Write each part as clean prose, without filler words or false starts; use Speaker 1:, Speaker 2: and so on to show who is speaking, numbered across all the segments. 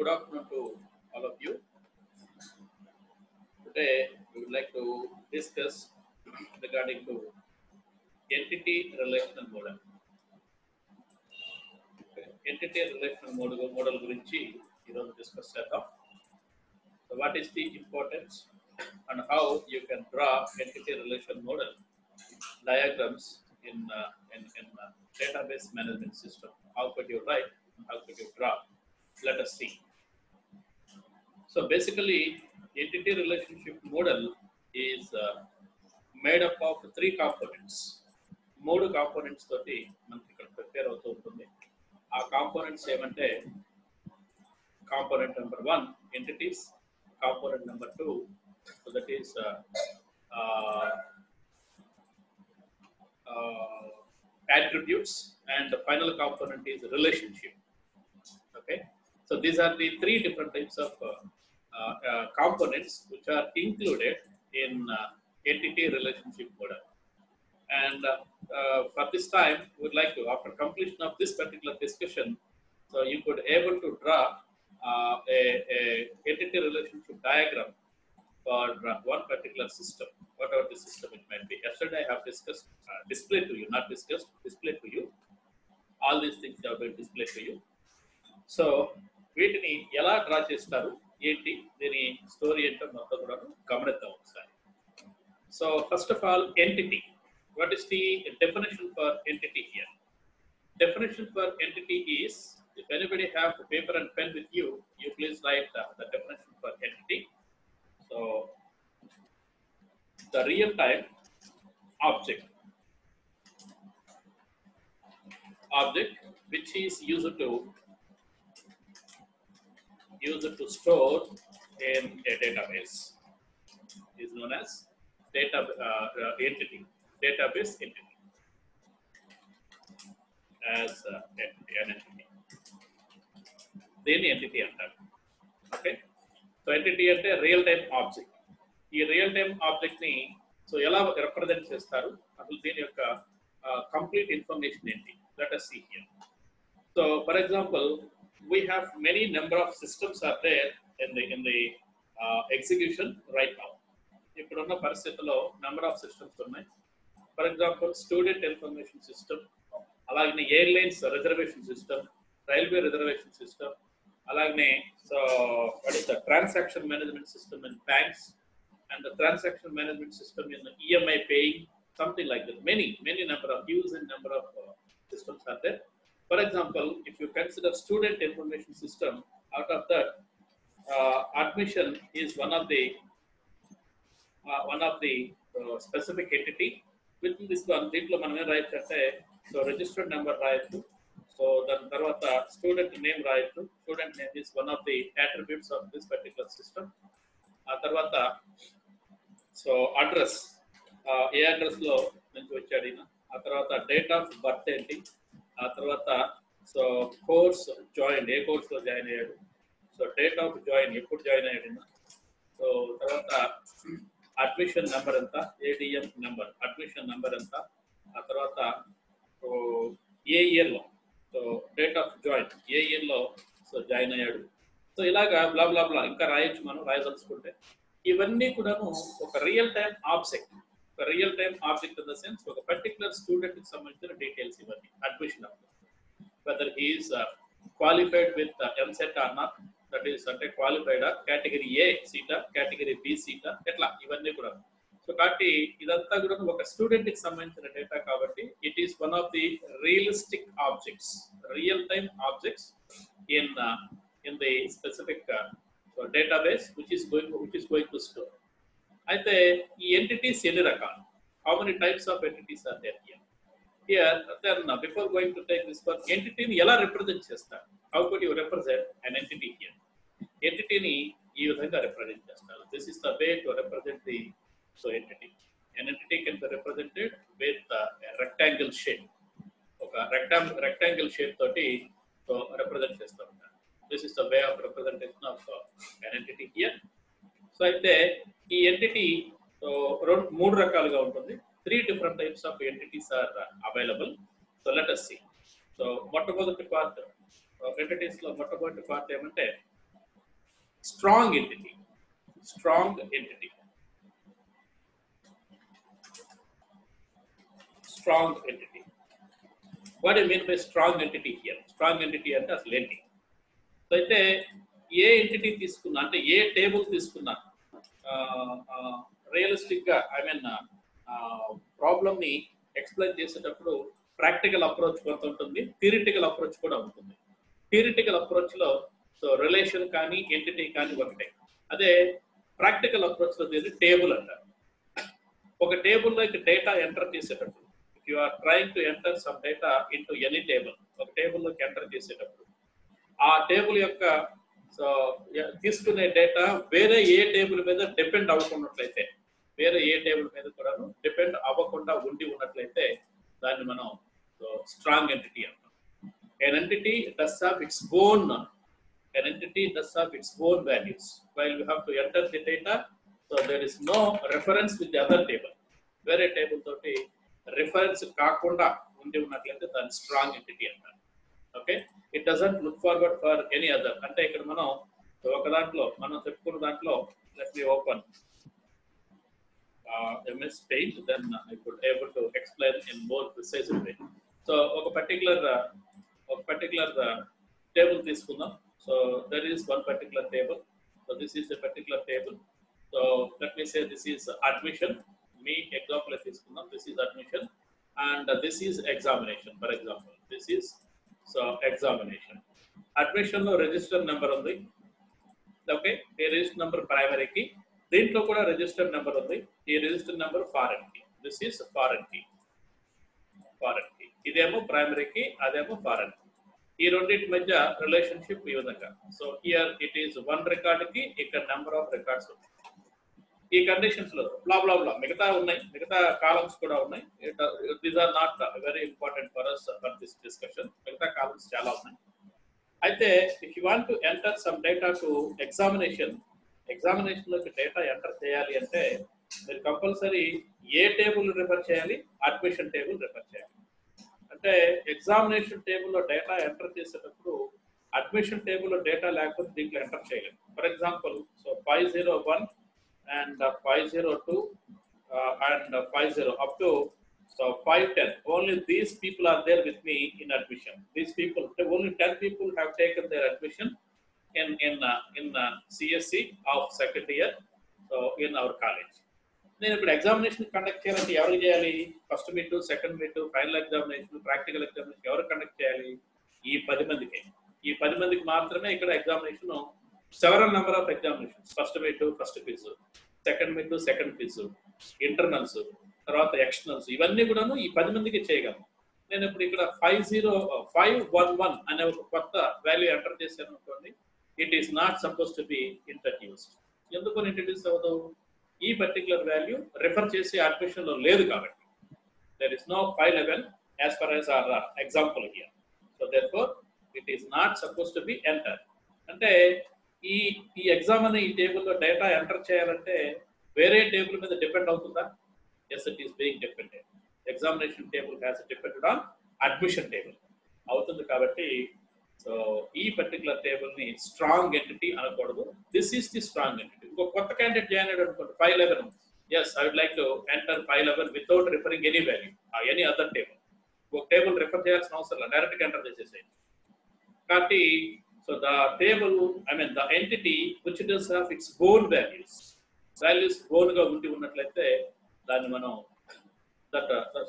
Speaker 1: Good afternoon to all of you. Today we would like to discuss regarding to entity relational model. Entity relational model గురించి ఈరోజు discuss చేద్దాం. So what is the importance and how you can draw entity relation model diagrams in database management system? How could you write and how could you draw? Let us see. So basically, entity relationship model is made up of three components. మూడు components తోటి మనకి ఇక్కడ prepare అవుతూ ఉంటుంది. ఆ components ఏమంటే component number 1 entities, component number 2 so that is attributes, and the final component is relationship. Okay, so these are the three different types of components which are included in entity relationship model. And for this time, we would like to, after completion of this particular discussion, so you could able to draw a entity relationship diagram for one particular system, whatever the system it might be. Yesterday I have discussed, displayed to you, not discussed, displayed to you. All these things have been displayed to you. So వీటిని ఎలా draw చేస్తారు ఏంటి దీని story ఏంటో మొత్తం కూడా గమనిద్దాం ఒకసారి. So first of all entity. What is the definition for entity here? Definition for entity is, if anybody have the paper and pen with you, you please write the definition for entity. So the real-time object which is used to store in a database is known as entity. Database entity as an entity. Then entity అంటారు. Okay, so entity అంటే real time object. ఈ real time object ని so ఎలా represent చేస్తారు, అసలు దీని యొక్క complete information ఏంటి? Let us see here. So for example, we have many number of systems are there in the execution right now. ఇప్పుడున్న పరిస్థితుల్లో నెంబర్ ఆఫ్ సిస్టమ్స్ ఉన్నాయి. For example student information system, అలాగే airlines reservation system, railway reservation system, అలాగే so what is the transaction management system in banks and the transaction management system in EMI paying, something like that. many number of use and number of systems are there. For example, if you consider student information system, out of that admission is one of the specific entity. Within this one, దీంట్లో మనం ఏం రాయొచ్చు అంటే so registered number రాయొచ్చు. So దాని తర్వాత student name రాయొచ్చు. Student name is one of the attributes of this particular system. ఆ తర్వాత సో అడ్రస్, ఏ అడ్రస్ లో నుంచి వచ్చాడు ఈయన. ఆ తర్వాత డేట్ ఆఫ్ బర్త్ ఏంటి. ఆ తర్వాత సో కోర్స్ జాయిన్, ఏ కోర్స్ లో జాయిన్ అయ్యాడు. సో డేట్ ఆఫ్ జాయిన్, ఎప్పుడు జాయిన్ అయ్యాడు ఈయన. సో తర్వాత అడ్మిషన్ నెంబర్ ఎంత, ADM నెంబర్, అడ్మిషన్ నెంబర్ ఎంత. ఆ తర్వాత ఏ ఇయర్లో, సో డేట్ ఆఫ్ జాయిన్, ఏ ఇయర్లో సో జాయిన్ అయ్యాడు. సో ఇలాగా బ్లా బ్లా బ్లా ఇంకా రాయొచ్చు మనం రాయదలుచుకుంటే. ఇవన్నీ కూడాను ఒక రియల్ టైమ్ ఆబ్జెక్ట్. ఒక real time object in the sense ఒక పర్టికులర్ స్టూడెంట్కి సంబంధించిన డీటెయిల్స్ ఇవన్నీ. అడ్మిషన్ అప్పుడు whether he is qualified with MCET or not, that is అంటే క్వాలిఫైడా, కేటగిరీ A సీటా, కేటగిరీ B సీటా, ఎట్లా ఇవన్నీ కూడా. సో కాబట్టి ఇదంతా కూడా ఒక స్టూడెంట్ కి సంబంధించిన డేటా కాబట్టి it is one of the realistic objects, real time objects in the specific database which is going to store. అయితే ఈ ఎంటిటీస్ ఎన్ని రకాలు, how many types of entities are there here. then before going to take this one, ఎంటిటీని ఎలా represent చేస్తారు? How could you represent an entity here? ఎంటిటీని ఈ విధంగా రిప్రజెంట్ చేస్తారు. This is the way to represent the so entity. an entity can be represented with a rectangle shape. ఒక rectangle shape తోటి so represent చేస్తూ ఉంటారు. This is the way of representation of an entity here. So అయితే ఈ entity so మూడు రకాలుగా ఉంటుంది. 3 different types of entities are available. So let us see. So మొట్టమొదటి పార్ట్ entities లో మొట్టమొదటి పార్ట్ ఏమంటే strong entity. Strong entity. Strong entity. What do you mean by strong entity here? Strong entity అంటే అసలు ఏంటి? సో అయితే ఏ entity తీసుకున్నా అంటే ఏ టేబుల్ తీసుకున్నా రియలిస్టిక్ గా ఐ మీన్ ప్రాబ్లమ్ ని ఎక్స్ప్లెయిన్ చేసేటప్పుడు ప్రాక్టికల్ అప్రోచ్ కొంత ఉంటుంది, థియరిటికల్ అప్రోచ్ కూడా ఉంటుంది. థియరిటికల్ అప్రోచ్ లో సో రిలేషన్ కానీ ఎంటిటీ కానీ ఒకటే. అదే ప్రాక్టికల్ అప్రోచ్ లో దీన్ని టేబుల్ అంటారు. ఒక టేబుల్లోకి డేటా ఎంటర్ చేసేటప్పుడు you are trying to enter some data into any table, ఒక టేబుల్లోకి ఎంటర్ చేసేటప్పుడు ఆ టేబుల్ యొక్క సో తీసుకునే డేటా వేరే ఏ టేబుల్ మీద డిపెండ్ అవ్వకున్నట్లయితే, వేరే ఏ టేబుల్ మీద కూడా డిపెండ్ అవ్వకుండా ఉండి ఉన్నట్లయితే దాన్ని మనం స్ట్రాంగ్ ఎంటిటీ అంటాం. An entity does have its own values while we have to enter the data, so there is no reference with the other table. వేరే టేబుల్ తోటి రిఫరెన్స్ కాకుండా ఉండి ఉన్నట్లయితే దాన్ని స్ట్రాంగ్ ఎంటిటీ అంటారు. Okay, it doesn't look forward for any other. అంటే ఇక్కడ మనం ఒక దాంట్లో మనం చెప్పుకున్న దాంట్లో let me open MS Paint, then I could able to explain in more precise way. So ఒక పర్టికులర్ టేబుల్ తీసుకుందాం. So there is one particular table. So this is a particular table. So let me say this is admission. Me example తీసుకుందాం. This is admission and this is examination. For example, this is examination. Admission లో register number ఉంది. Okay, ఈ register number primary కి, దీంట్లో కూడా register number ఉంది. ఈ register number foreign కి. దిస్ ఈస్ ఫారెన్ కి. ఇదేమో ప్రైమరీ కి, అదేమో ఫారెన్ కి. ఈ రెండింటి మధ్య రిలేషన్షిప్ ఈ విధంగా. So here it is one record కి ఇక్కడ నెంబర్ ఆఫ్ రికార్డ్స్ ఉన్నాయి. ఈ కండిషన్స్ లో బ్లా బ్లా బ్లా మిగతా ఉన్నాయి, మిగతా కాలమ్స్ కూడా ఉన్నాయి. These are not very important for us for this discussion. మిగతా కాలమ్స్ చాలా ఉన్నాయి. అయితే if you want to enter some data to examination లోకి డేటా ఎంటర్ చేయాలి అంటే మీరు కంపల్సరీ ఏ టేబుల్ రిఫర్ చేయాలి? అడ్మిషన్ టేబుల్ రిఫర్ చేయాలి. అంటే ఎగ్జామినేషన్ టేబుల్లో డేటా ఎంటర్ చేసేటప్పుడు అడ్మిషన్ టేబుల్లో డేటా లేకపోతే దీంట్లో ఎంటర్ చేయలేము. For example, so 501 and 502 and 50 up to 510. Only these people are there with me in admission. These people, only 10 people have taken their admission in CSC of second year, so in our college. నేను ఇప్పుడు examination conduct చేయాలంటే ఎవరు చేయాలి? First meet, second meet, final examination, practical examination ఎవరు conduct చేయాలి? ఈ 10 మందికి. ఈ 10 మందికి మాత్రమే ఇక్కడ examination. Several number of examinations, first meet, first quiz, second meet, second quiz, internals, తర్వాత ఎక్స్టర్నల్స్, ఇవన్నీ కూడాను ఈ 10 మందికి చేయగలను. నేను ఇప్పుడు ఇక్కడ 511 అనే ఒక కొత్త వాల్యూ ఎంటర్ చేశాను అనుకోండి, it is not suppose to be introduced. ఎందుకు ఇంట్రడ్యూస్ అవ్వదు? ఈ పర్టికులర్ వాల్యూ రిఫర్ చేసే అడ్మిషన్ లో లేదు కాబట్టి. There is no 511 as far as our example here. So therefore it is not suppose to be enter. అంటే ఈ ఎగ్జామ్ అనే ఈ టేబుల్లో డేటా ఎంటర్ చేయాలంటే వేరే టేబుల్ మీద డిపెండ్ అవుతుందా? Yes, it is being depended. Examination table has depended on admission table అవుతుంది. కాబట్టి సో ఈ పర్టికులర్ టేబుల్ ని స్ట్రాంగ్ ఎంటిటీ అనకూడదు. This is the strong entity. ఇంకో కొత్త క్యాండిడేట్ జాయిన్ అయ్యాడు అనుకోండి, 511. Yes, I would like to enter 511 without referring any value any other table. ఒక టేబుల్ రిఫర్ చేయాల్సిన అవసరం లేదు, డైరెక్ట్ గా ఎంటర్ చేసేసేయండి. కాబట్టి so the table, I mean the entity which does have its own values own గా ఉండి ఉన్నట్లయితే దాన్ని మనం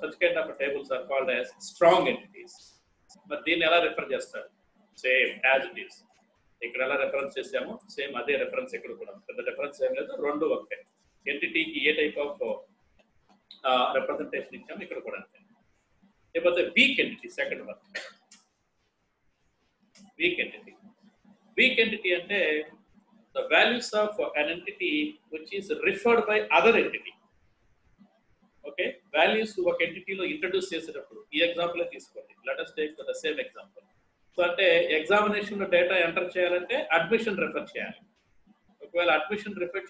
Speaker 1: such kind of tables are called as strong entities. మరి దీన్ని ఎలా రిఫర్ చేస్తారు? Same as it is. ఇక్కడ ఎలా రిఫరెన్స్ చేసామో సేమ్ అదే రిఫరెన్స్ ఇక్కడ కూడా. పెద్ద డిఫరెన్స్ ఏం లేదు, రెండు ఒకటే. ఎంటిటీకి ఏ టైప్ ఆఫ్ రిప్రజెంటేషన్ ఇచ్చాము ఇక్కడ కూడా అంతే. లేకపోతే weak entity, second one weak entity. Weak entity అంటే the values of an entity which is referred by other entity. Okay, values ఒక ఎంటిటీలో ఇంట్రడ్యూస్ చేసేటప్పుడు ఈ ఎగ్జాంపుల్ తీసుకోండి. let us take the same example. So అంటే ఎగ్జామినేషన్ లో data enter చేయాలంటే admission refer చేయాలి. ఒకవేళ అడ్మిషన్ రిఫర్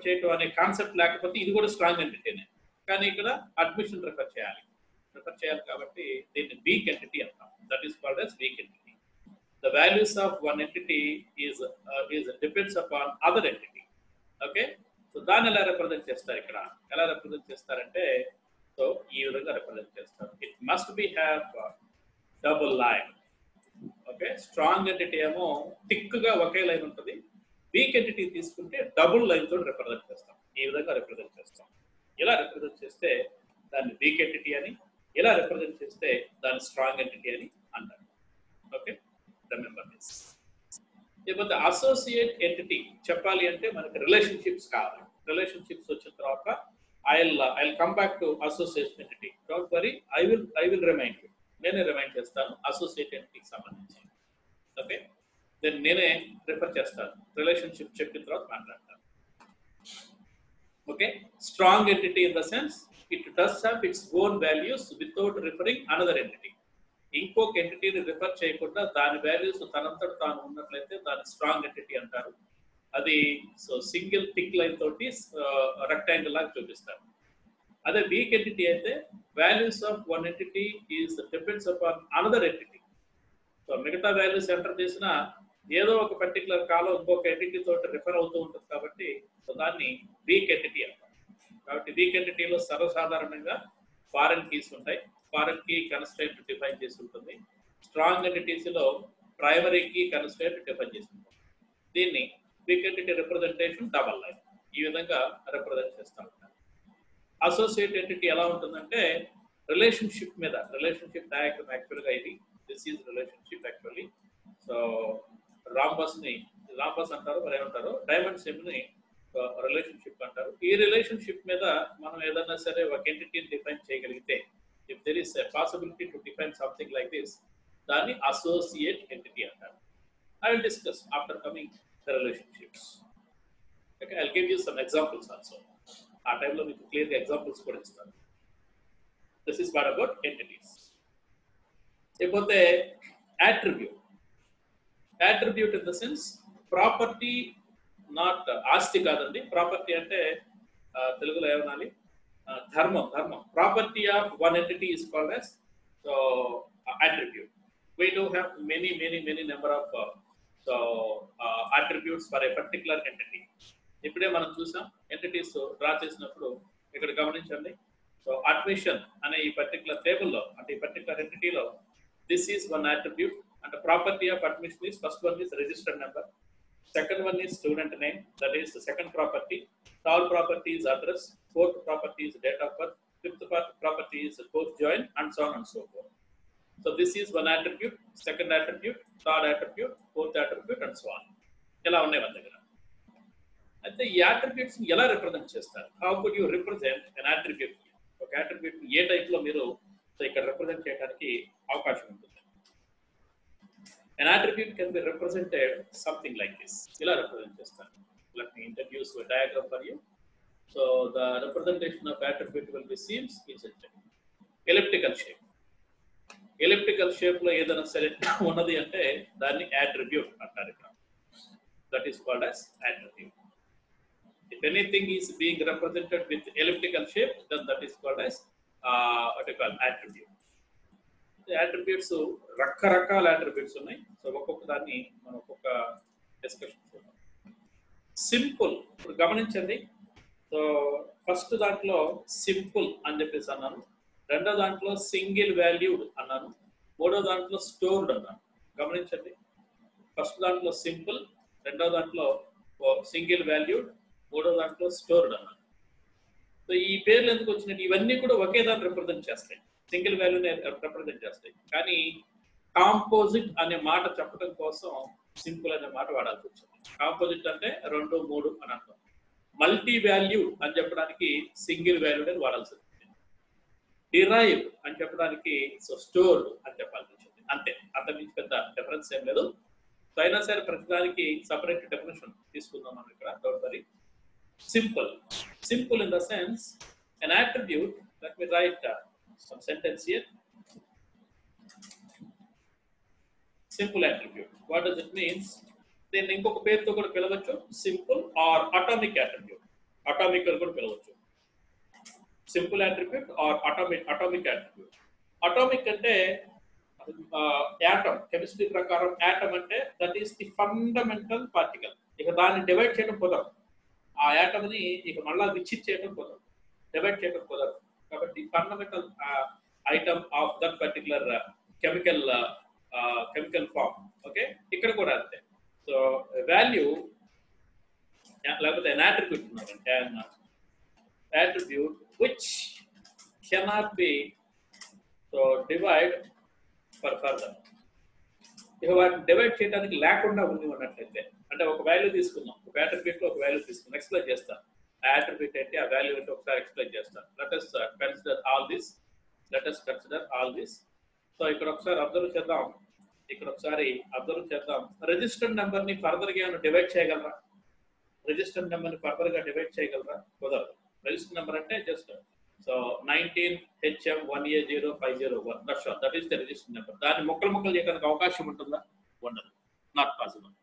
Speaker 1: చేయటం అనే కాన్సెప్ట్ లేకపోతే ఇది కూడా స్ట్రాంగ్ ఎంటిటీనే. కానీ ఇక్కడ అడ్మిషన్ రిఫర్ చేయాలి కాబట్టి దీన్ని వీక్ ఎంటిటీ అంటాం. That is called as weak entity. the values of one entity is depends upon other entity. Okay, so దాన్ని ఎలా రిప్రజెంట్ చేస్తారు ఇక్కడ, ఎలా రిప్రజెంట్ చేస్తారంటే సో ఈ విధంగా రిప్రజెంట్ చేస్తారు. It must be have double line. Okay, strong entity ఏమో థిక్ గా ఒకే లైన్ ఉంటుంది, వీక్ ఎంటిటీ తీసుకుంటే డబుల్ లైన్ తోటి రిప్రజెంట్ చేస్తాం. ఈ విధంగా రిప్రజెంట్ చేస్తాం. ఇలా రిప్రజెంట్ చేస్తే దాన్ని వీక్ ఎంటిటీ అని, ఇలా రిప్రజెంట్ చేస్తే దాన్ని స్ట్రాంగ్ ఎంటిటీ అని అంటారు. Okay, remember this. లేకపోతే అసోసియేట్ ఎంటిటీ చెప్పాలి అంటే మనకి రిలేషన్షిప్స్ కావాలి. రిలేషన్షిప్స్ వచ్చిన తర్వాత I come back to associate entity. Don't worry, I will remind you. నేనే రిమైండ్ చేస్తాను అసోసియేట్ ఎంటిటీకి సంబంధించి. ఓకే, దెన్ నేనే రిఫర్ చేస్తాను, రిలేషన్షిప్ చెప్పిన తర్వాత మాట్లాడతాను. Okay, strong entity in the sense it does have its own values without referring another entity. ఇంకొక ఎంటిటీని రిఫర్ చేయకుండా దాని వాల్యూస్ తనంతట తాను ఉన్నట్లయితే దాన్ని స్ట్రాంగ్ ఎంటిటీ అంటారు. అది సో సింగిల్ టిక్ లైన్ తోటి రెక్టాంగిల్ లాగా చూపిస్తారు. అదే వీక్ ఎంటిటీ అయితే values of one entity is depends upon another entity. So మిగతా వాల్యూస్ ఎంటర్ చేసినా ఏదో ఒక పర్టికులర్ కాలం ఇంకొక ఎంటిటీ తోటి రిఫర్ అవుతూ ఉంటుంది కాబట్టి సో దాన్ని వీక్ ఎంటిటీ అంటారు. కాబట్టి వీక్ ఎంటిటీలో సర్వసాధారణంగా ఫారెన్ కీస్ ఉంటాయి. ఫారెన్ కీ కన్స్ట్రైంట్ డిఫైన్ చేసి ఉంటుంది. స్ట్రాంగ్ ఎంటిటీస్ లో ప్రైమరీ కీ కన్స్ట్రైంట్ డిఫైన్ చేసి ఉంటుంది. దీన్ని weak entity representation double line ఈ విధంగా రిప్రజెంట్ చేస్తూ ఉంటారు. అసోసియేట్ ఎంటిటీ ఎలా ఉంటుందంటే రిలేషన్షిప్ మీద, రిలేషన్షిప్ డయాగ్రమ్ యాక్చువల్గా ఇది, this is relationship actually. So rhombus అంటారు, మరి ఏమంటారు, డైమండ్ సిమ్ ని రిలేషన్షిప్ అంటారు. ఈ రిలేషన్షిప్ మీద మనం ఏదన్నా సరే ఒక ఎంటిటీని డిఫైన్ చేయగలిగితే, if there is a possibility to define something like this, దాన్ని associate entity అంటారు. I will discuss after coming the relationships. Okay, I'll give you some examples also. ఆ టైంలో మీకు క్లియర్గా ఎగ్జాంపుల్స్ కూడా ఇస్తాను. This is what about entities. లేకపోతే attribute. Attribute in the sense property, not ఆస్తి కాదండి. ప్రాపర్టీ అంటే తెలుగులో ఏమనాలి, ధర్మం. Property of one entity is called as attribute. We do have many number of attributes for a particular entity. ఇప్పుడే మనం చూసాం ఎంటిటీస్ డ్రా చేసినప్పుడు ఇక్కడ గమనించండి. సో అడ్మిషన్ అనే ఈ పర్టికులర్ టేబుల్లో అంటే ఈ పర్టికులర్ ఎంటిటీలో this is one attribute and property of admission is first one is registered number, second one is student name, that is the second property, third property is address, fourth property is date of birth, fifth property is course join, and so on and so forth. So this is one attribute, second attribute, third attribute, fourth attribute, and so on. ఎలా ఉన్నాయి మన దగ్గర. అయితే ఈ attributes ఎలా represent చేస్తారు? How could you represent an attribute? ఒక attribute ఏ type లో మీరు ఇక్కడ రిప్రజెంట్ చేయడానికి అవకాశం ఉంటుంది. An attribute can be represented something like this. ఇలా represent చేస్తాను. Let me introduce a diagram for you. So the representation of attribute will be seems is elliptical shape. Elliptical shape లో ఏదైనా సరే ఉన్నది అంటే దాన్ని attribute అంటారు ఇక్కడ. That is called as attribute. If anything is being represented with elliptical shape, then that is called as what we call attribute. Attributes రకరకాల attributes ఉన్నాయి. సో ఒక్కొక్క దాన్ని మనం ఒక్కొక్క డిస్కషన్ చూద్దాం. సింపుల్, ఇప్పుడు గమనించండి. సో ఫస్ట్ దాంట్లో సింపుల్ అని చెప్పేసి అన్నాను, రెండో దాంట్లో సింగిల్ వాల్యూడ్ అన్నాను, మూడో దాంట్లో స్టోర్డ్ అన్నాను. గమనించండి, ఫస్ట్ దాంట్లో సింపుల్, రెండో దాంట్లో సింగిల్ వాల్యూడ్, మూడో దాంట్లో స్టోర్డ్ అన్నాను. సో ఈ పేర్లు ఎందుకు వచ్చినట్టు, ఇవన్నీ కూడా ఒకే దాన్ని రిప్రజెంట్ చేస్తాయి, సింగిల్ వాల్యూని రిప్రజెంట్ చేస్తాయి. కానీ కాంపోజిట్ అనే మాట చెప్పడం కోసం సింపుల్ అనే మాట వాడాల్సి వచ్చింది. కాంపోజిట్ అంటే 2, 3 అని అర్థం. మల్టీ వాల్యూ అని చెప్పడానికి సింగిల్ వాల్యూడ్ అని వాడాల్సి వచ్చింది. డిరైవ్ అని చెప్పడానికి స్టోర్డ్ అని చెప్పాల్సి వచ్చింది. అంతే, అంతకుమించి పెద్ద డిఫరెన్స్ ఏం లేదు. సో అయినా సరే ప్రతిదానికి సపరేట్ డెఫినేషన్ తీసుకుందాం మనం ఇక్కడ. Don't worry. Simple in the sense an attribute. Let me write some sentence here. Simple attribute. What does it means? Then ఇంకొక పేరుతో కూడా పిలవచ్చు, simple are atomic attribute. Atomic అని కూడా పిలవచ్చు. Simple attribute are atomic attribute. Atomic అంటే atom chemistry ప్రకారం atom అంటే that is the fundamental particle. ఇక దాన్ని డివైడ్ చేయడం కుదరదు. ఆ యాటమ్ని ఇక మళ్ళా విచ్చిట్ చేయడం కుదరదు, డివైడ్ చేయడం కుదరదు. కాబట్టి fundamental item of that particular chemical chemical form. Okay, ఇక్కడ కూడా అంతే. సో వాల్యూ లేకపోతే an attribute ఉన్నారంటే an attribute which cannot be so divide for further. ఇక వాటిని డివైడ్ చేయడానికి లేకుండా ఉంది ఉన్నట్లయితే, అంటే ఒక వాల్యూ తీసుకుందాం, ఒక attribute లో ఒక వాల్యూ తీసుకుందాం, ఎక్స్ప్లెయిన్ చేస్తాను. ఆ attribute ఏంటి, ఆ వాల్యూ ఏంటి ఒకసారి ఎక్స్ప్లెయిన్ చేస్తాను. Let us consider all this. So ఇక్కడ ఒకసారి అబ్జర్వ్ చేద్దాం. రిజిస్టర్డ్ నెంబర్ ని ఫర్దర్ గా ఏమైనా డివైడ్ చేయగలరా? రిజిస్టర్డ్ నెంబర్ ని ఫర్దర్ గా డివైడ్ చేయగలరా? కుదరదు. రిజిస్టర్డ్ నెంబర్ అంటే just so 19HM1A0501 that is the registered number. దాన్ని ముక్కలు చేయడానికి అవకాశం ఉంటుందా? ఉండదు, నాట్ పాసిబుల్.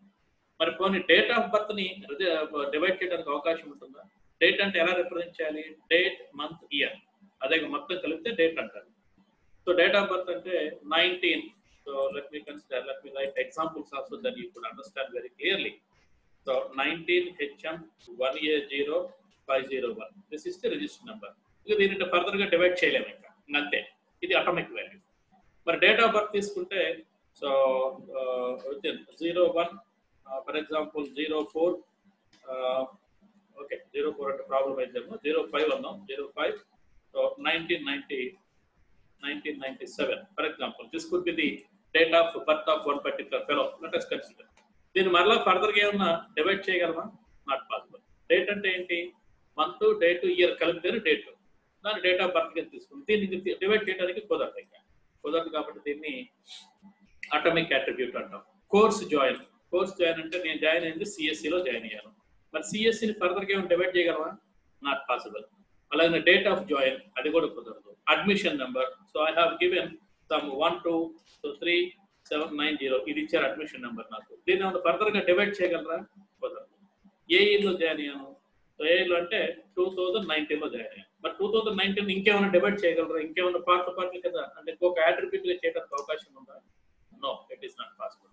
Speaker 1: మరి పోనీ డేట్ ఆఫ్ బర్త్ ని డివైడ్ చేయడానికి అవకాశం ఉంటుందా? డేట్ అంటే ఎలా రిప్రజెంట్ చేయాలి? డేట్, మంత్, ఇయర్, అదే మొత్తం కలిపితే డేట్ అంటారు. సో డేట్ ఆఫ్ బర్త్ అంటే 19. So let me write examples also, then you could understand very clearly. So 19HM1A0501, this is the registered number. ఇది దీనిని ఫర్దర్ గా డివైడ్ చేయలేము ఇంకా, అంతే. ఇది అటామిక్ వాల్యూ. మరి డేట్ ఆఫ్ బర్త్ తీసుకుంటే సో 01 ఫర్ ఎగ్జాంపుల్ 04, ఓకే 04 అంటే ప్రాబ్లం అయితేమో 05 అన్నాం, 05. So 1997 for example. This could be the date of birth of one particular fellow. Let us consider. దీన్ని మరలా ఫర్దర్ గా ఏమన్నా డివైడ్ చేయగలమా? Not possible. డేట్ అంటే ఏంటి? మంత్, డేట్, ఇయర్ కలిపితేనే డేట్. దాన్ని డేట్ ఆఫ్ బర్త్ గా తీసుకుంది. దీన్ని డివైడ్ చేయడానికి కుదరదు ఇంకా, కుదరదు. కాబట్టి దీన్ని అటామిక్ అట్రిబ్యూట్ అంటాం. కోర్స్ జాయిన్ అంటే నేను జాయిన్ అయింది సిఎస్సిలో జాయిన్ అయ్యాను. మరి సిఎస్సిని ఫర్దర్ గా ఏమైనా డివైడ్ చేయగలమా? Not possible. అలాగే డేట్ ఆఫ్ జాయిన్, అది కూడా కుదరదు. Admission number, so I have given some 1 2 3 7 9 0, ఇది ఇచ్చారు అడ్మిషన్ నెంబర్ నాకు. దీన్ని ఏమైనా ఫర్దర్ గా డివైడ్ చేయగలరా? కుదరదు. ఏ ఇయర్లో జాయిన్ అయ్యాను? సో ఏ ఇయర్లో అంటే 2019లో జాయిన్ అయ్యాను. మరి 2019 ఇంకేమైనా డివైడ్ చేయగలరా? ఇంకేమైనా పార్ట్లు కదా, అంటే ఇంకొక అట్రిబ్యూట్ గా చేయడానికి అవకాశం ఉందా? No, it is not possible.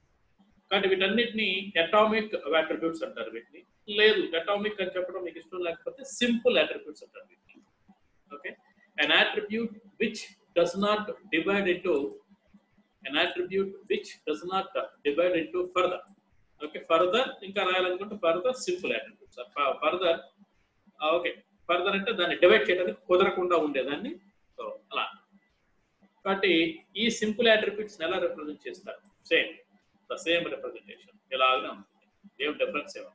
Speaker 1: కాబట్టి వీటన్నిటిని అటామిక్ అట్రిబ్యూట్స్ అంటారు. వీటిని లేదు అటామిక్ అని చెప్పడం మీకు ఇష్టం లేకపోతే సింపుల్ అట్రిబ్యూట్స్ అంటారు వీటిని. Okay, an attribute which does not divide into further. Okay, further ఇంకా రాయాలనుకుంటే further simple attributes. Further okay, further అంటే దాన్ని డివైడ్ చేయడానికి కుదరకుండా ఉండేదాన్ని. సో అలా. కాబట్టి ఈ సింపుల్ అట్రిబ్యూట్స్ ఎలా రిప్రజెంట్ చేస్తారు? సేమ్ రిప్రజెంటేషన్ ఇలాగనే ఉంటుంది. ఏం డిఫరెన్స్ ఏమో.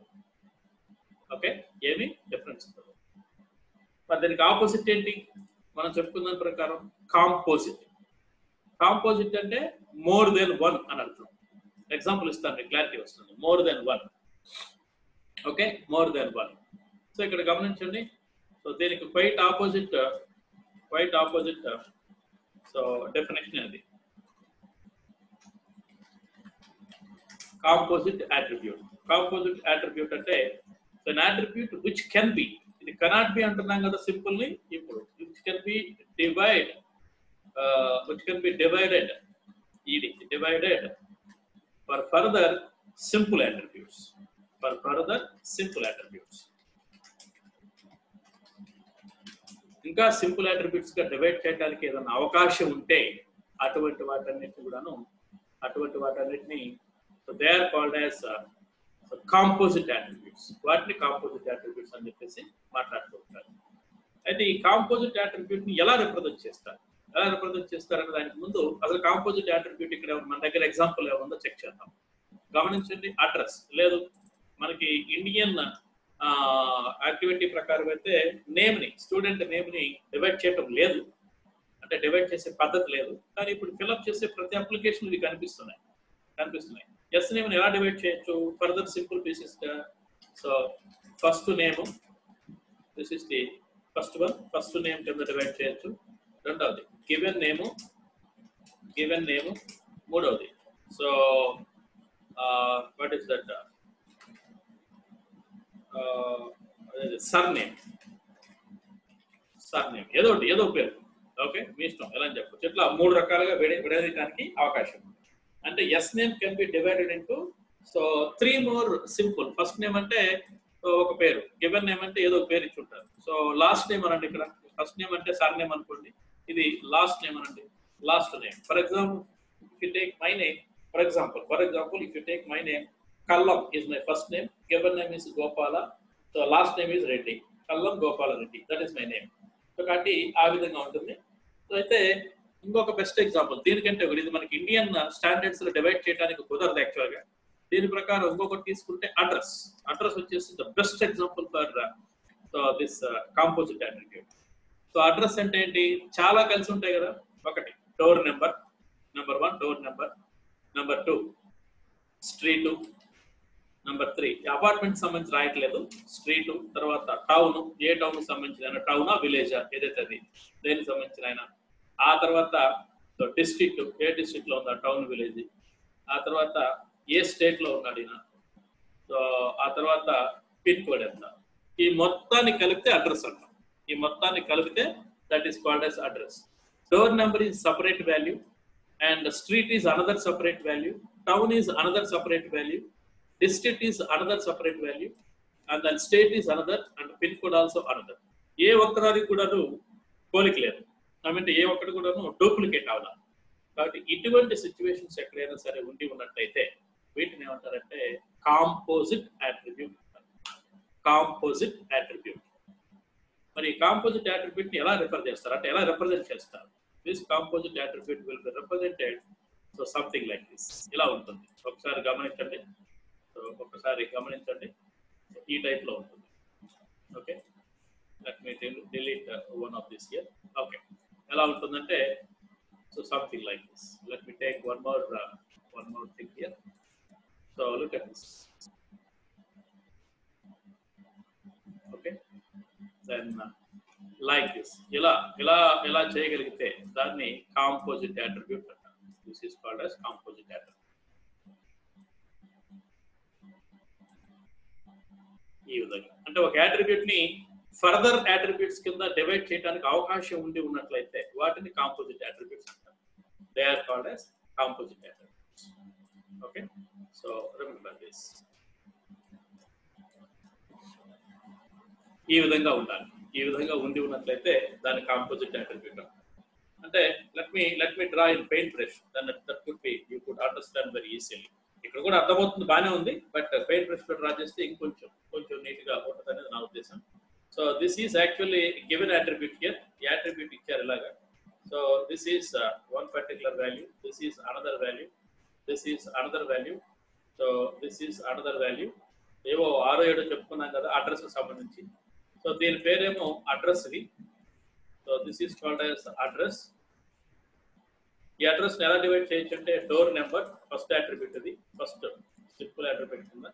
Speaker 1: ఓకే, ఏమి డిఫరెన్స్ ఉండదు. మరి దానికి ఆపోజిట్ ఏంటి? మనం చెప్పుకున్న ప్రకారం కాంపోజిట్. కాంపోజిట్ అంటే మోర్ దెన్ 1 అని అర్థం. ఎగ్జాంపుల్ ఇస్తాను, మీకు క్లారిటీ వస్తుంది. More than 1. Okay, more than 1. So ఇక్కడ గమనించండి. సో దీనికి క్వైట్ ఆపోజిట్ సో డెఫినేషన్ అది కాంపోజిట్ అట్రిబ్యూట్ అంటే an attribute which can be, ఇది cannot be అంటున్నాం కదా సింపుల్ ని. ఇప్పుడు which can be divided for further simple attributes. ఇంకా సింపుల్ అట్రిబ్యూట్స్ గా డివైడ్ చేయడానికి ఏదైనా అవకాశం ఉంటే అటువంటి వాటన్నిటిని so they are called as composite attributes. వాటిని కాంపోజిట్ అట్రిబ్యూట్స్ అని చెప్పేసి మాట్లాడుతూ ఉంటారు. అయితే ఈ కాంపోజిట్ అట్రిబ్యూట్ ని ఎలా రిప్రజెంట్ చేస్తారనే దానికి ముందు అసలు కాంపోజిట్ అట్రిబ్యూట్ ఇక్కడ మన దగ్గర ఎగ్జాంపుల్ ఏముందో చెక్ చేద్దాం. గమనించండి. అడ్రస్ లేదు మనకి. ఇండియన్ యాక్టివిటీ ప్రకారం అయితే స్టూడెంట్ నేమ్ ని డివైడ్ చేయటం లేదు, అంటే డివైడ్ చేసే పద్ధతి లేదు. కానీ ఇప్పుడు ఫిల్అప్ చేసే ప్రతి అప్లికేషన్ ఇవి కనిపిస్తున్నాయి. ఎస్ నేమ్ ఎలా డివైడ్ చేయొచ్చు? ఫర్దర్ సింపుల్ పీసెస్ గా. So first name, this is the first one. First name కింద డివైడ్ చేయొచ్చు. రెండవది గివెన్ నేమ్. మూడవది so what is that surname. ఏదో పేరు. ఓకే, మీ ఇష్టం ఎలా అని చెప్పొచ్చు. ఇట్లా 3 రకాలుగా విడదీయడానికి అవకాశం ఉంది. అంటే yes name can be divided into so 3 more simple. First name అంటే ఒక పేరు, గివెన్ నేమ్ అంటే ఏదో ఒక పేరు ఇచ్చి ఉంటారు. సో లాస్ట్ నేమ్ అనండి. ఇక్కడ ఫస్ట్ నేమ్ అంటే సర్ నేమ్ అనుకోండి, ఇది లాస్ట్ నేమ్ అనండి, last name. For example if you take my name, for example, if you take my name, Kallam is my first name, given name is Gopala, so last name is Reddy, Kallam Gopala Reddy, that is my name. So కాబట్టి ఆ విధంగా ఉంటుంది. So అయితే ఇంకొక best example దీనికంటే ఒకటి, ఇది మనకి ఇండియన్ స్టాండర్డ్స్ లో డివైడ్ చేయడానికి కుదరదు యాక్చువల్ గా. దీని ప్రకారం ఇంకొకటి తీసుకుంటే అడ్రస్ వచ్చేసి the best example for this composite attribute. So address అంటే ఏంటి, చాలా కలిసి ఉంటాయి కదా. ఒకటి door number, number 1 door number, number 2 street, number 3 apartment సంబంధించి రాయట్లేదు, స్ట్రీట్, తర్వాత టౌన్, ఏ టౌన్ సంబంధించిన టౌనా విలేజా ఏదైతే అది దేనికి సంబంధించిన ఆయన, ఆ తర్వాత డిస్ట్రిక్ట్, ఏ డిస్ట్రిక్ట్ లో ఉందా టౌన్ విలేజ్, ఆ తర్వాత ఏ స్టేట్ లో ఉన్నాడు ఈయన, సో ఆ తర్వాత పిన్ కోడ్ ఎంత, ఈ మొత్తాన్ని కలిపితే అడ్రస్ అంటాం. ఈ మొత్తాన్ని కలిపితే that is called as address. Door number is separate value, and street is another separate value, town is another separate value, district is another separate value, and then state is another, and pin code also another. ఏ ఒక్కదాని కూడాను పోలిక లేదు, అంటే ఏ ఒక్కటి కూడాను duplicate అవ్వాలి. కాబట్టి ఇటువంటి సిచ్యువేషన్స్ ఎక్కడైనా సరే ఉండి ఉన్నట్లయితే వీటిని ఏమంటారంటే కాంపోజిట్ అట్రిబ్యూట్. Composite attribute. మరి కాంపోజిట్ అట్రిబ్యూట్ ని ఎలా రిఫర్ చేస్తారు అంటే ఎలా రిప్రజెంట్ చేస్తారు? This composite attribute will be represented so something like this. ఇలా ఉంటుంది. ఒకసారి గమనించండి. సో ఒకసారి గమనించండి, ఈ టైప్ లో ఉంటుంది. Okay, let me delete one of this here. Okay, ఎలా ఉంటుందంటే so something like this. Let me take one more thing here. So look at this. Okay, then like this. ఇలా చేయగలిగితే దాన్ని కాంపోజిట్ అట్రిబ్యూట్ అంటారు. This is called as composite attribute. ఈ విధంగా అంటే ఒక అట్రిబ్యూట్ ని ఫర్దర్ అట్రిబ్యూట్స్ కింద డివైడ్ చేయడానికి అవకాశం ఉండి ఉన్నట్లయితే వాటిని కాంపోజిట్ అట్రిబ్యూట్స్ అంటారు. They are called as composite attributes. Okay, so remember this. ఈ విధంగా ఉండాలి. ఈ విధంగా ఉండి ఉన్నట్లయితే దాని కాంపోజిట్ అట్రిబ్యూట్ అంటే let me draw in paint brush, that could be you could understand very easily. ఇక్కడ కూడా అర్థమవుతుంది, బాగానే ఉంది, బట్ పెయింట్ బ్రష్ తో డ్రా చేస్తే ఇంకొంచెం నీట్ గా ఉంటుంది అనేది నా ఉద్దేశం. So this is actually given attribute here. ఈ అట్రిబ్యూట్ ఇచ్చారు ఇలాగా. So this is one particular value, this is another value, this is another value, so this is another value. ఏవో 6 7 చెప్పుకున్నాం కదా అడ్రస్ కు సంబంధించి. సో దీని పేరేమో అడ్రస్ ఇది. So this is called as address. ఈ అడ్రస్ ఎలా డివైడ్ చేయొచ్చు అంటే డోర్ నెంబర్ ఫస్ట్ అట్రిబ్యూట్, ఇది ఫస్ట్ సింపుల్ అట్రిబ్యూట్ కింద.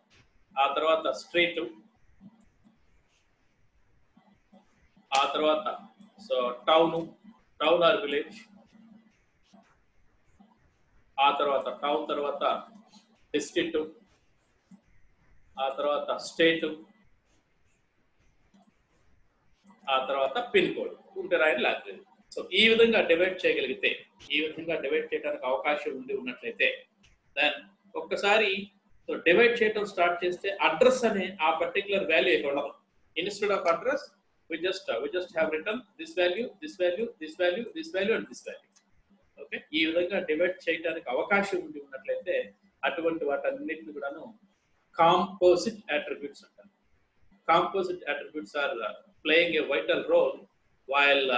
Speaker 1: ఆ తర్వాత స్ట్రీట్, ఆ తర్వాత సో టౌన్ ఆర్ విలేజ్, ఆ తర్వాత టౌన్ తర్వాత డిస్ట్రిక్ట్, ఆ తర్వాత స్టేట్, ఆ తర్వాత పిన్ కోడ్ ఉంటే రాయండి లేకపోతే. సో ఈ విధంగా డివైడ్ చేయగలిగితే, ఈ విధంగా డివైడ్ చేయడానికి అవకాశం ఉండి ఉన్నట్లయితే దెన్ ఒక్కసారి సో డివైడ్ చేయడం స్టార్ట్ చేస్తే అడ్రస్ అనే ఆ పర్టికులర్ వాల్యూ ఇక్కడ ఉండదు. Instead of address we just have written this value, this value, this value, this value and this value. Okay, ఈ విధంగా డివైడ్ చేయడానికి అవకాశం ఉండి ఉన్నట్లయితే అటువంటి వాటన్నిటిని కూడాను కాంపోజిట్ అట్రిబ్యూట్స్ అంటారు. Composite attributes are playing a vital role while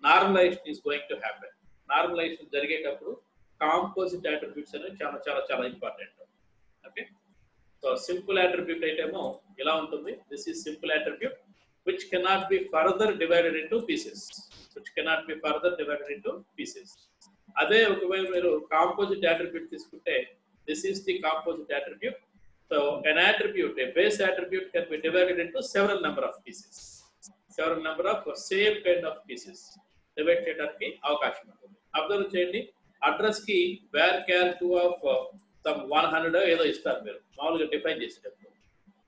Speaker 1: normalization is going to happen. Normalization జరిగేటప్పుడు కాంపోజిట్ అట్రిబ్యూట్స్ అనేవి చాలా చాలా చాలా important. Okay, so simple attribute అయితేమో ఇలా ఉంటుంది. This is simple attribute which cannot be further divided into pieces. అదే ఒకవేళ మీరు కాంపోజిట్ అట్రిబ్యూట్ తీసుకుంటే this is the composite attribute. So an attribute, a base attribute can be divided into several number of pieces. Several number of same kind of pieces divide చేయడానికి అవకాశం ఉంటుంది. Observe చేయండి, address కి var char 2 of some 100 ఏదో ఇస్తారు మీరు మామూలుగా define చేసేటప్పుడు.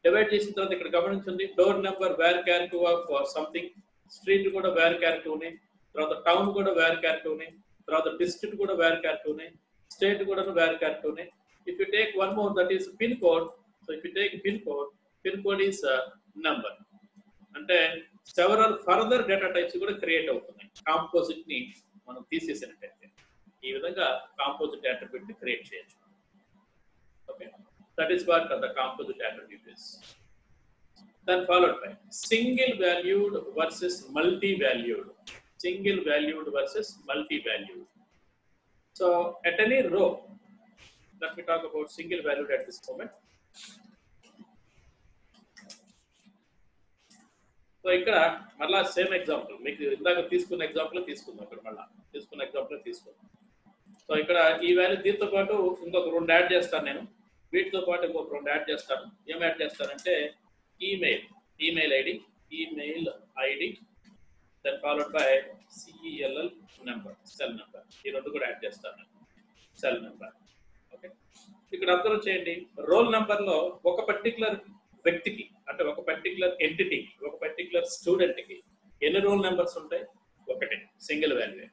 Speaker 1: డివైడ్ చేసిన తర్వాత ఇక్కడ గమనించండి, door number var char 2 of something, street కూడా var char 2నే, తర్వాత టౌన్ కూడా varchar 2నే, తర్వాత డిస్ట్రిక్ట్ కూడా varchar 2నే, స్టేట్ కూడా varchar 2నే. If you take one more, that is pin code. So if you take pin code is number. అంటే several further data types కూడా create అవుతున్నాయి composite ని మనం తీసేసినట్టయితే. ఈ విధంగా కాంపోజిట్ అట్రిబ్యూట్ ని క్రియేట్ చేయొచ్చు. Okay, that is what the composite attribute is. Then followed by single valued versus multi valued. Single valued versus multi valued. So at any row, let me talk about single valued at this moment. So ఇక్కడ మళ్ళా same example, మీకు ఇందాక తీసుకున్న example తీసుకుందాం. ఇక్కడ మళ్ళీ తీసుకున్న example తీసుకుందాం. సో ఇక్కడ ఈ వాల్యూ దీంతో పాటు ఇంకొక 2 యాడ్ చేస్తాను నేను, వీటితో పాటు ఇంకొక 2 యాడ్ చేస్తాను. ఏం యాడ్ చేస్తానంటే email ID then followed by CELL number, cell number. ఈ 2 కూడా యాడ్ చేస్తాను, సెల్ నెంబర్. ఓకే, ఇక్కడ అబ్జర్వ్ చేయండి, రోల్ నెంబర్లో ఒక పర్టికులర్ వ్యక్తికి అంటే ఒక పర్టికులర్ ఎంటిటీకి, ఒక పర్టికులర్ స్టూడెంట్కి ఎన్ని రోల్ నెంబర్స్ ఉంటాయి? ఒకటే, single value.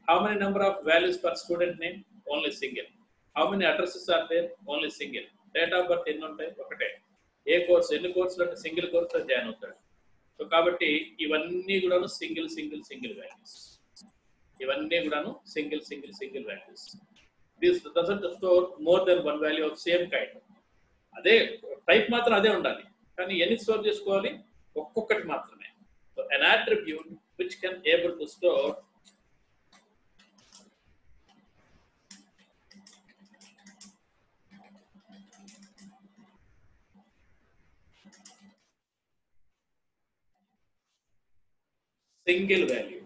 Speaker 1: How many number of values per student name? Only single. How many addresses are there? Only single. Date of birth ఎన్ని ఉంటాయి? ఒకటే. ఏ కోర్స్, ఎన్ని కోర్సులు అంటే సింగిల్ కోర్సులో జాయిన్ అవుతాడు. సో కాబట్టి ఇవన్నీ కూడాను సింగిల్ వాల్యూస్. ఇవన్నీ కూడాను single values. This doesn't store more than 1 value of same kind. అదే టైప్ మాత్రం అదే ఉండాలి, కానీ ఎన్ని స్టోర్ చేసుకోవాలి? ఒక్కొక్కటి మాత్రమే. So an attribute which can able to store single value,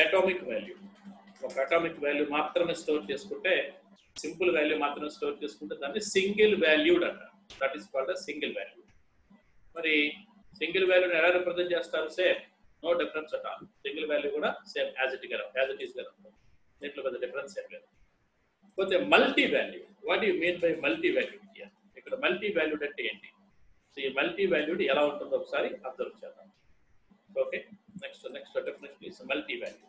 Speaker 1: atomic value. ఒక అటామిక్ వాల్యూ మాత్రమే స్టోర్ చేసుకుంటే, సింపుల్ వాల్యూ మాత్రమే స్టోర్ చేసుకుంటే దాన్ని సింగిల్ వాల్యూడ్ అంటారు. That is called single value. మరి సింగిల్ వాల్యూని ఎలా రిప్రజెంట్ చేస్తారు? Same, no difference at all. Single value కూడా సేమ్ యాజ్ ఇట్ ఈస్ గా ఉంటుంది. దీంట్లో పెద్ద డిఫరెన్స్ ఏం లేదు. పోతే multi value, what you mean by multi value? ఇక్కడ మల్టీ వాల్యూడ్ అంటే ఏంటి? సో ఈ మల్టీ వాల్యూడ్ ఎలా ఉంటుందో ఒకసారి అబ్జర్వ్ చేద్దాం. Okay, next definition is multi value.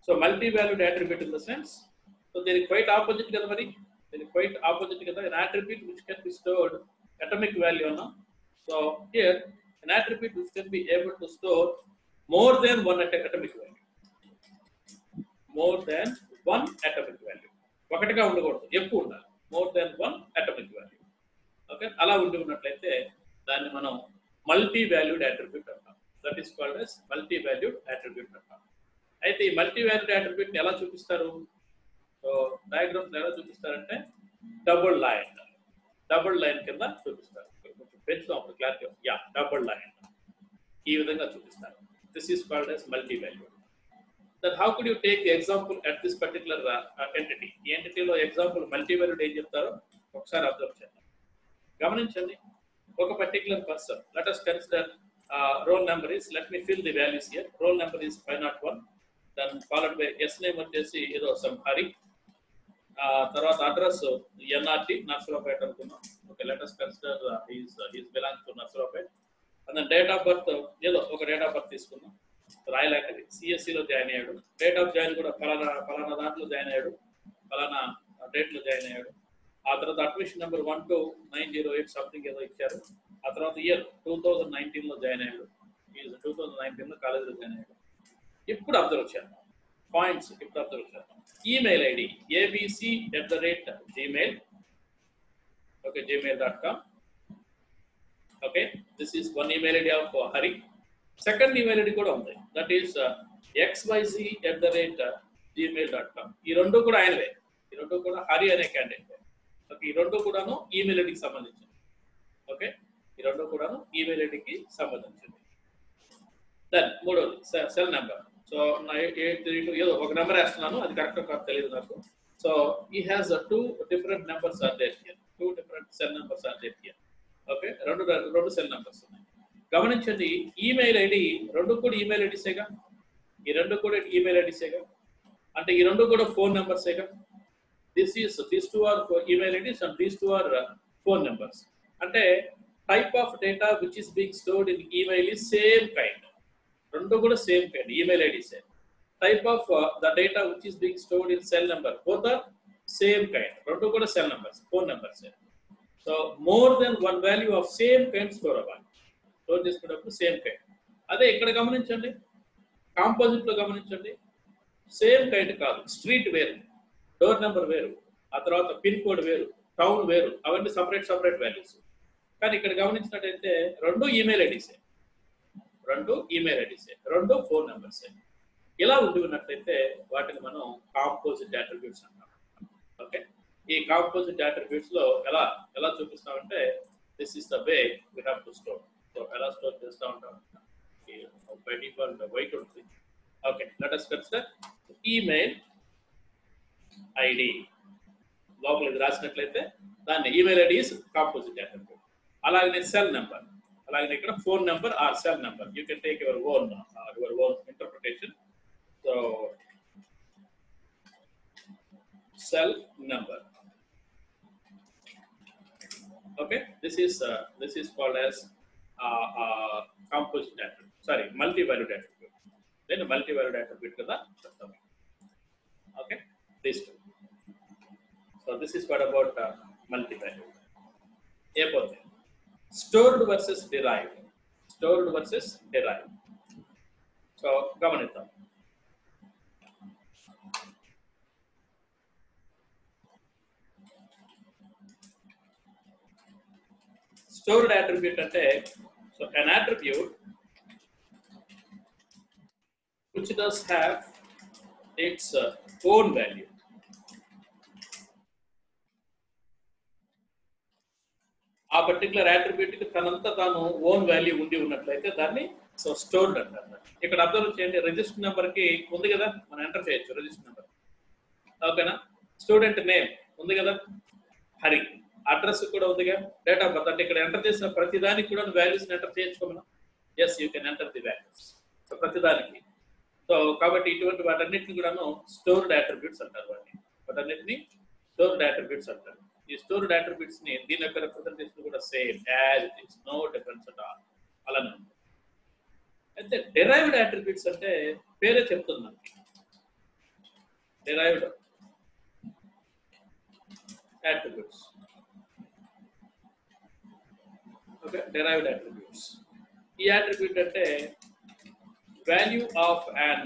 Speaker 1: So multi valued attribute in the sense, so దీనికి క్వైట్ ఆపోజిట్ కదా, మరి దీనికి క్వైట్ ఆపోజిట్ కదా. an attribute which can be stored atomic value అన్నా. So here an attribute which can be able to store more than one atomic value. More than one atomic value. ఒకటిగా ఉండకూడదు, ఎక్కువ ఉండాలి. more than one atomic value. Okay, అలా ఉన్నట్లయితే దాన్ని మనం multi valued attribute అంటాం. That is called as multi valued attribute అంటాం. అయితే ఈ మల్టీ వాల్యూడ్ అట్రిబ్యూట్ ని ఎలా చూపిస్తారు? సో డయాగ్రామ్స్ ఎలా చూపిస్తారంటే డబుల్ లైన్ కింద చూపిస్తారు. కొంచెం పెంచుదాం అప్పుడు క్లారిటీ. డబుల్ లైన్ ఈ విధంగా చూపిస్తారు. This is called as multi valued. That how could you take the example at this particular entity? ఈ ఎంటిటీలో ఎగ్జాంపుల్ మల్టీ వాల్యూడ్ ఏం చెప్తారో ఒకసారి అబ్జర్వ్ చేద్దాం. గమనించండి, ఒక particular person, let us consider roll number is, let me fill the values here. Roll number is 501, then followed by S name వచ్చేసి ఏదో some Hari, తర్వాత అడ్రస్ NRT నర్సరావుపేట అనుకున్నాం. Okay, let us consider he belongs to Narasaraopet. and then date of birth ఏదో ఒక date of birth తీసుకున్నాం, రాయలేకది CSE లో join అయ్యాడు. Date of join కూడా ఫలానా దాంట్లో జాయిన్ అయ్యాడు, ఫలానా డేట్ లో జాయిన్ అయ్యాడు. ఆ తర్వాత అడ్మిషన్ నెంబర్ 12908 సంథింగ్ ఏదో ఇచ్చారు. ఆ తర్వాత ఇయర్ 2019 లో జాయిన్ అయ్యాడు. 2019 లో కాలేజీలో జాయిన్ అయ్యాడు. ఇప్పుడు అబ్జర్వ్ చేద్దాం పాయింట్స్. ఇప్పుడు అబ్జర్వ్ చేద్దాం. Email ID abc@gmail. Okay, gmail.com. Okay, this is one email ID of Hari. Second email ID కూడా ఉంది, దట్ ఈస్ xyz@gmail.com. ఈ రెండు కూడా ఆయనవే, ఈ రెండు కూడా హరి అనే క్యాండిడేట్. ఓకే, ఈ రెండు కూడాను ఈమెయిల్ ఐడికి సంబంధించింది. ఓకే, ఈ రెండు కూడాను ఈమెయిల్ ఐడికి సంబంధించింది. దెన్ మూడోది సెల్ నెంబర్. సో 832 ఏదో ఒక నెంబర్ వేస్తున్నాను, అది కరెక్ట్ కాదు తెలియదు నాకు. సో ఈ has 2 different numbers are there here. 2 different cell numbers are there here. Okay, రెండు సెల్ నెంబర్స్ ఉన్నాయి. గమనించండి, ఈమెయిల్ ఐడి రెండు కూడా ఈమెయిల్ ఐడిసేగా, ఈ రెండు కూడా ఈమెయిల్ ఐడిసేగా, అంటే ఈ రెండు కూడా ఫోన్ నెంబర్సేగా. These 2 are email IDs and these 2 are phone numbers. అంటే type of data which is being stored in email is same kind. రెండు కూడా same kind, email ID same. Type of the data which is being stored in cell number both are same kind. రెండు కూడా cell numbers, phone numbers. So more than one value of same kind store అవ్వాలి. Store చేసుకున్నప్పుడు same kind. అదే ఇక్కడ గమనించండి, composite లో గమనించండి, same kind కాదు, స్ట్రీట్ వేరు, డోర్ నెంబర్ వేరు, ఆ తర్వాత పిన్ కోడ్ వేరు, టౌన్ వేరు, అవన్నీ సపరేట్ వాల్యూస్. కానీ ఇక్కడ గమనించినట్టయితే రెండు ఈమెయిల్ ఐడీసే, రెండు ఫోన్ నెంబర్సే. ఇలా ఉండి ఉన్నట్లయితే వాటిని మనం కాంపోజిట్ అట్రిబ్యూట్స్ అంటాం. ఓకే, ఈ కాంపోజిట్ అట్రిబ్యూట్స్ లో ఎలా చూపిస్తామంటే this is the way we have to store. So ఎలా స్టోర్ చేస్తూ ఉంటాం, బై డిఫాల్ట్ వైట్ ఉంటుంది. Okay, let us consider email ID. లోపల ఇది రాసినట్లయితే దాన్ని email ID is composite attribute. అలాగే సెల్ నెంబర్, అలాగే ఇక్కడ phone number or cell number. You can take your own interpretation. So cell number. Okay, this is called as composite attribute. Sorry, multi-valued attribute. Then multi-valued attribute kada cheptam. Okay, these two. So this is what about multi-valued. Apothe stored versus derived. So gamanitham. Stored attribute ante, so an attribute which does have its own value. ఆ particular attribute కి తనంతా తాను own value ఉండి ఉన్నట్లయితే దాన్ని so stored అంటారు. ఇక్కడ observe చేయండి, register number కి ఉంది కదా, మనం ఎంటర్ చేయొచ్చు రిజిస్టర్ నెంబర్. ఓకేనా, స్టూడెంట్ నేమ్ ఉంది కదా హరి, అడ్రస్ కూడా ఉందిగా, డేట్ ఆఫ్ బర్త్. అంటే ఇక్కడ ఎంటర్ చేసిన ప్రతి దానికి కూడా వాల్యూస్ ఎంటర్ చేయొచ్చు మనం. Yes, you can enter the values so ప్రతిదానికి. సో కాబట్టి ఇటువంటి వాటన్నిటిని కూడాను స్టోర్డ్ అట్రిబ్యూట్స్ అంటారు. వాటన్నిటిని స్టోర్డ్ అట్రిబ్యూట్స్ అంటారు. ఈ స్టోర్డ్ అట్రిబ్యూట్స్ ని దీని యొక్క రిప్రజెంటేషన్ కూడా same as it is, no difference at all. అలానే అయితే డెరైవ్డ్ అట్రిబ్యూట్స్ అంటే పేరే చెప్తుంది మనకి, derived attributes. Okay, derived attributes. ఈ అట్రిబ్యూట్ అంటే value of an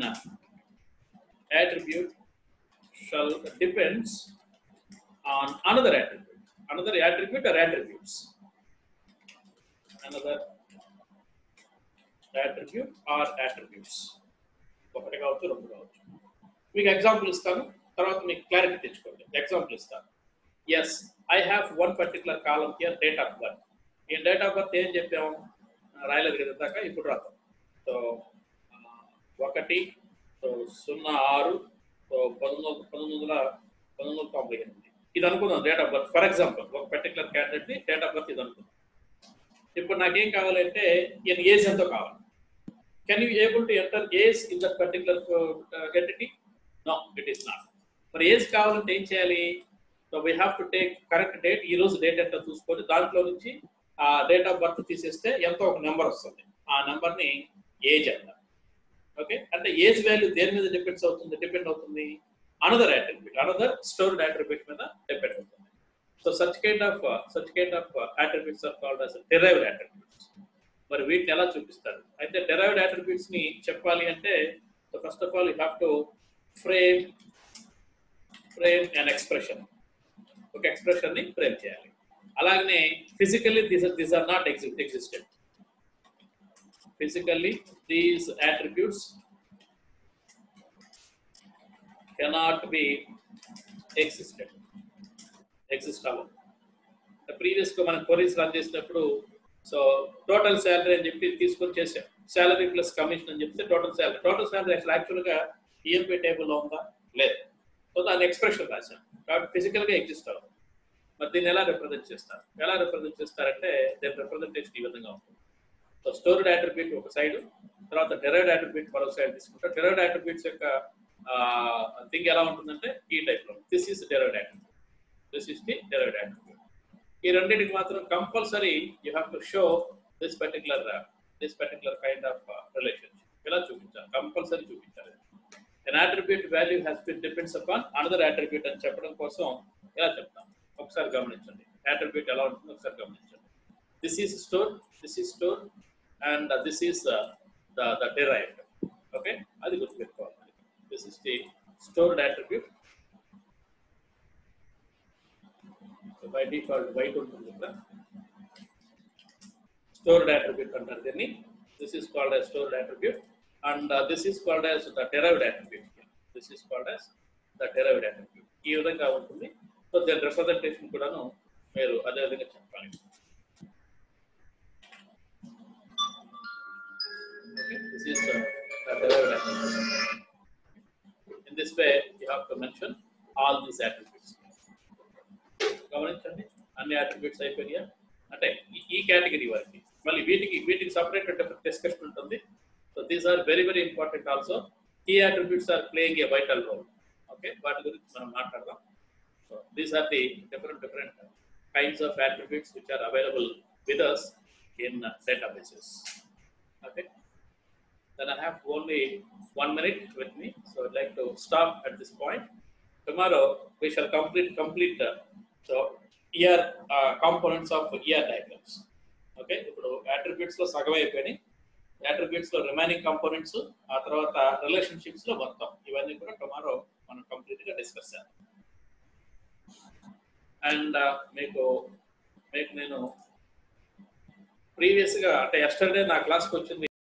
Speaker 1: attribute shall depends on another attribute or attributes. Another attribute or attributes. ఒకటి కావచ్చు, రెండు కావచ్చు. మీకు ఎగ్జాంపుల్ ఇస్తాను, తర్వాత మీకు క్లారిటీ తెచ్చుకోండి. ఎగ్జాంపుల్ ఇస్తాను. Yes, I have one particular column here, date of birth. ఈ డేట్ ఆఫ్ బర్త్ ఏం చెప్పాము, రాయలేదు కదా దాకా, ఇప్పుడు రాద్దాం. సో 1/06/1998 ఇది అనుకుందాం date of birth. For example ఒక పర్టికులర్ క్యాండిడేట్ ని డేట్ ఆఫ్ బర్త్ ఇది అనుకుందాం. ఇప్పుడు నాకేం కావాలంటే ఈయన ఏజ్ ఎంతో కావాలి. Can you able to enter age in that particular entity? No, it is not. మరి ఏజ్ కావాలంటే ఏం చేయాలి? So we have to take correct date, ఈ రోజు డేట్ ఎంతో చూసుకొని దాంట్లో నుంచి ఆ డేట్ ఆఫ్ బర్త్ తీసేస్తే ఎంతో ఒక నెంబర్ వస్తుంది. ఆ నెంబర్ ని ఏజ్ అంటారు. ఓకే, అంటే ఏజ్ వాల్యూ దేని మీద డిపెండ్ అవుతుంది? Another attribute, another stored attribute మీద డిపెండ్ అవుతుంది. So such kind of attributes are called as derived attributes. మరి వీటిని ఎలా చూపిస్తారు? అయితే derived attributes ని చెప్పాలి అంటే so first of all you have to frame an expression. ఒక ఎక్స్ప్రెషన్ ని ఫ్రేమ్ చేయాలి. అలాగనే physically these are not existent. Physically, these attributes cannot be exist అవ్వవు. ప్రీవియస్ గా మనం క్వరీస్ రన్ చేసినప్పుడు సో టోటల్ శాలరీ అని చెప్పి తీసుకొని చేసాం. శాలరీ ప్లస్ కమిషన్ అని చెప్తే టోటల్ శాలరీ యాక్చువల్ గా ఈఎంపీ టేబుల్లో ఉందా? లేదు. సో దాని ఎక్స్ప్రెషన్ రాశాం కాబట్టి ఫిజికల్ గా ఎగ్జిస్ట్ అవ్వదు. మరి దీన్ని ఎలా రిప్రజెంట్ చేస్తారంటే దీని రిప్రజెంటేషన్ ఈ విధంగా ఉంటుంది. సో స్టోర్డ్ అట్రిబ్యూట్ ఒక సైడ్, తర్వాత డెరైవ్డ్ అట్రిబ్యూట్ మరొక సైడ్ తీసుకుంటాం. డెరైవ్డ్ అట్రిబ్యూట్స్ యొక్క థింగ్ ఎలా ఉంటుందంటే ఈ టైప్ లో దిస్ ఈస్ డెరైవ్డ్ అట్రిబ్యూట్. ఈ రెండింటికి మాత్రం compulsory you have to show this particular kind of relationship. ఇలా చూపించాలి, కంపల్సరీ చూపించాలి. an attribute value has been depends upon another attribute అని చెప్పడం కోసం ఇలా చెప్తాం. ఒకసారి గమనించండి attribute ఎలా ఉంటుందో ఒకసారి గమనించండి. This is stored and this is the derived. Okay, అది గుర్తుపెట్టుకోవాలి. This is the stored attribute. So by default white ఉంటుంది ఇక్కడ. Stored attribute అంటారు దీన్ని. This is called as stored attribute and this is called as the derived attribute. This is called as the derived attribute. ఈ విధంగా ఉంటుంది. So దీని representation కూడాను మీరు అదే విధంగా చెప్పాలి. Okay, this is the derived attribute. In this way, you have to mention all these attributes. గమనించండి, అన్ని attributes అయిపోయినాయా అంటే ఈ కేటగిరీ వరకు. మళ్ళీ వీటికి సపరేట్ డిస్కషన్ ఉంటుంది. So these are very important also. Key attributes are playing a vital role. Okay, వాటి గురించి మనం మాట్లాడదాం. So these are the different kinds of attributes which are available with us in databases. Okay, then I have only 1 minute with me, so I'd like to stop at this point. Tomorrow we shall complete so ER components of ER diagrams. Okay, ఇప్పుడు attributes లో సగం అయిపోయినాయి. attributes లో remaining components, ఆ తర్వాత relationships లో మొత్తం ఇవన్నీ కూడా టుమారో మనం కంప్లీట్ గా డిస్కస్ చేద్దాం. అండ్ మీకు నేను ప్రీవియస్ గా అంటే ఎస్టర్డే నా క్లాస్కి వచ్చింది